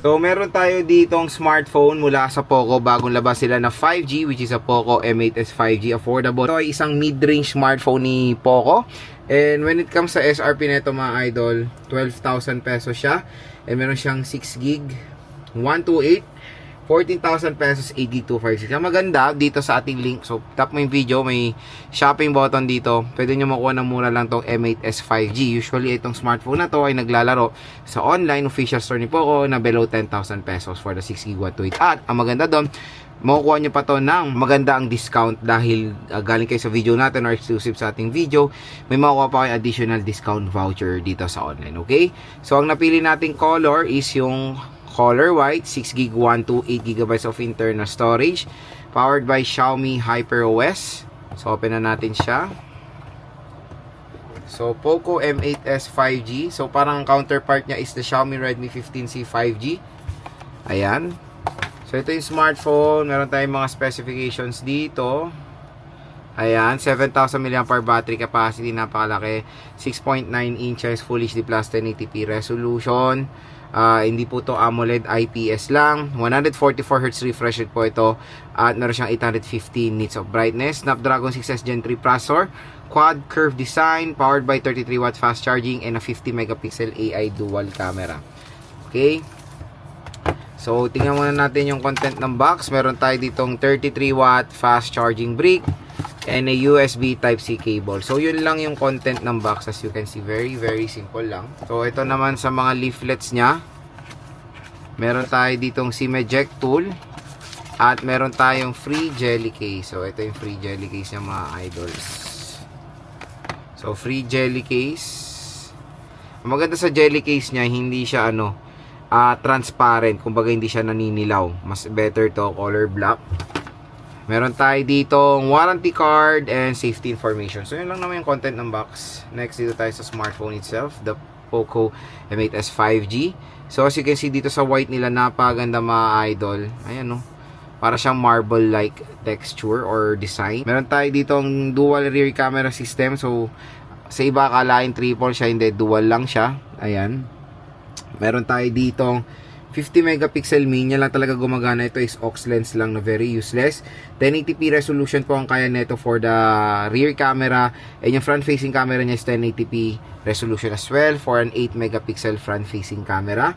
So meron tayo ditong smartphone mula sa Poco. Bagong labas sila na 5G, which is a Poco M8s 5G affordable. Ito ay isang mid-range smartphone ni Poco. And when it comes sa SRP nito mga idol, 12,000 pesos siya. And meron siyang 6GB, 128, 14,000 pesos, 8GB 256. Ang maganda dito sa ating link, so tap mo yung video, may shopping button dito. Pwede nyo makuha ng mura lang tong M8s 5G. Usually itong smartphone na to ay naglalaro sa online official store ni Poco na below 10,000 pesos for the 6GB 128. At ang maganda doon, makukuha nyo pa to ng maganda ang discount dahil galing kayo sa video natin or exclusive sa ating video, may makukuha pa kayo additional discount voucher dito sa online, okay? So ang napili nating color is yung color white, 6GB 128GB of internal storage, powered by Xiaomi HyperOS. So open na natin siya. So Poco M8s 5G. So parang counterpart niya is the Xiaomi Redmi 15C 5G. Ayan. So ito yung smartphone. Meron tayong mga specifications dito. Ayan, 7,000 mAh battery capacity, napakalaki. 6.9 inches Full HD Plus 1080p resolution. Hindi po to AMOLED, IPS lang. 144Hz refresh rate po ito. At meron siyang 815 nits of brightness. Snapdragon 6S Gen 3 processor. Quad curve design, powered by 33W fast charging and a 50 megapixel AI dual camera. Okay. So, tingnan muna natin yung content ng box. Meron tayo ditong 33W fast charging brick and a USB Type-C cable. So, yun lang yung content ng box. As you can see, very, very simple lang. So, ito naman sa mga leaflets niya. Meron tayo ditong SIM eject tool. At meron tayong free jelly case. So, ito yung free jelly case niya mga idols. So, free jelly case. Ang maganda sa jelly case niya, hindi siya transparent. Kumbaga, hindi siya naninilaw. Mas better to color black. Meron tayo ditong warranty card and safety information. So, yun lang naman yung content ng box. Next, dito tayo sa smartphone itself, the Poco M8s 5G. So, as you can see dito sa white nila, napaganda mga idol. Ayan, no? Para siyang marble-like texture or design. Meron tayo ditong dual rear camera system. So, sa iba akalain triple siya, hindi, dual lang siya. Ayan. Meron tayo ditong 50 megapixel mini lang talaga gumagana. Ito is aux lens lang na very useless. 1080p resolution po ang kaya nito for the rear camera. And yung front facing camera niya is 1080p resolution as well for an 8 megapixel front facing camera.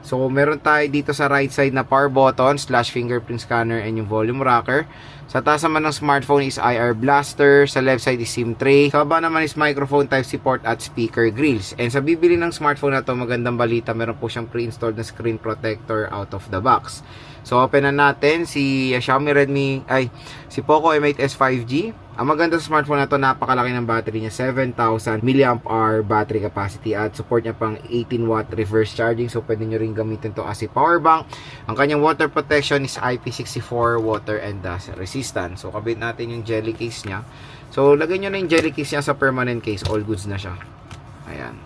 So meron tayo dito sa right side na power button, / fingerprint scanner and yung volume rocker. Sa taas naman ng smartphone is IR blaster. Sa left side is SIM tray. Sa baba naman is microphone Type-C port at speaker grills. And sa bibili ng smartphone na to, magandang balita, meron po siyang pre-installed na screen protector out of the box. So open na natin si si Poco M8s 5G. Ang maganda sa smartphone na to, napakalaki ng battery niya, 7,000 mAh battery capacity at support niya pang 18W reverse charging. So pwede nyo rin gamitin to as a power bank. Ang kanyang water protection is IP64 water and dust resistant. So kabit natin yung jelly case niya. So lagay nyo na yung jelly case niya sa permanent case, all goods na siya. Ayan.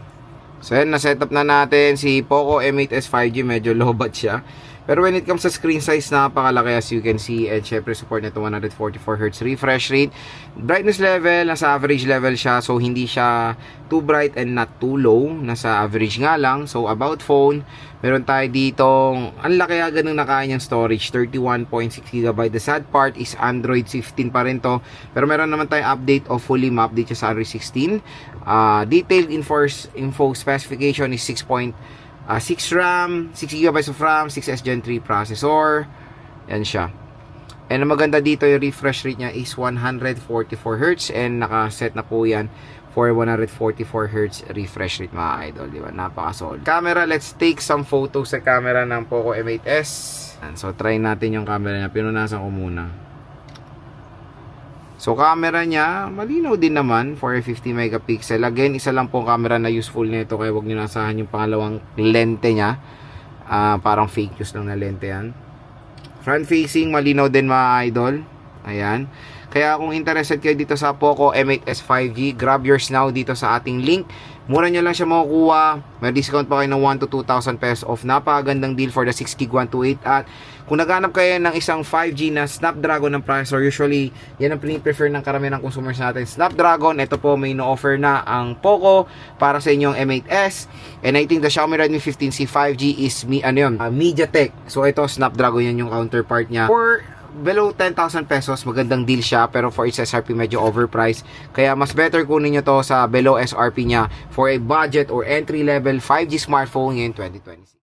So yan, na-setup na natin si Poco M8s 5G, medyo low-bat siya. Pero when it comes sa screen size, napakalaki as you can see. And syempre support nito 144Hz refresh rate. Brightness level, nasa average level siya. So hindi siya too bright and not too low. Nasa average nga lang. So about phone, meron tayo ditong, ang laki agad ng nakain niyang storage, 31.6GB. The sad part is Android 15 pa rin to. Pero meron naman tayong update o fully ma-update siya sa Android 16. Detailed info specification is 6 RAM, 6GB of RAM, 6S Gen 3 processor. Yan siya. And ang maganda dito, yung refresh rate niya is 144Hz and nakaset na po yan for 144Hz refresh rate mga idol, di ba? Napaka-solid. Camera, let's take some photos sa camera ng Poco M8s. And so try natin yung camera niya. Pinunasan ko muna. So camera niya, malinaw din naman for 50 megapixel. Again, isa lang po camera na useful nito, kaya wag niyo nasahan yung pangalawang lente niya. Parang fake use lang na lente yan. Front facing, malinaw din mga idol. Ayan. Kaya kung interested kayo dito sa Poco M8s 5G, grab yours now dito sa ating link. Mura nyo lang siya makukuha. May discount pa kayo ng 1 to 2,000 pesos off. Napakagandang deal for the 6GB 128. At kung naghanap kayo ng isang 5G na Snapdragon ng processor, usually yan ang prefer ng karamihan ng consumers natin. Snapdragon, ito po may no-offer na ang Poco para sa inyong M8s. And I think the Xiaomi Redmi 15C 5G is MediaTek. So ito Snapdragon, yan yung counterpart niya. For below 10,000 pesos, magandang deal siya, pero for its SRP medyo overpriced. Kaya mas better kunin nyo to sa below SRP niya for a budget or entry level 5G smartphone in 2026.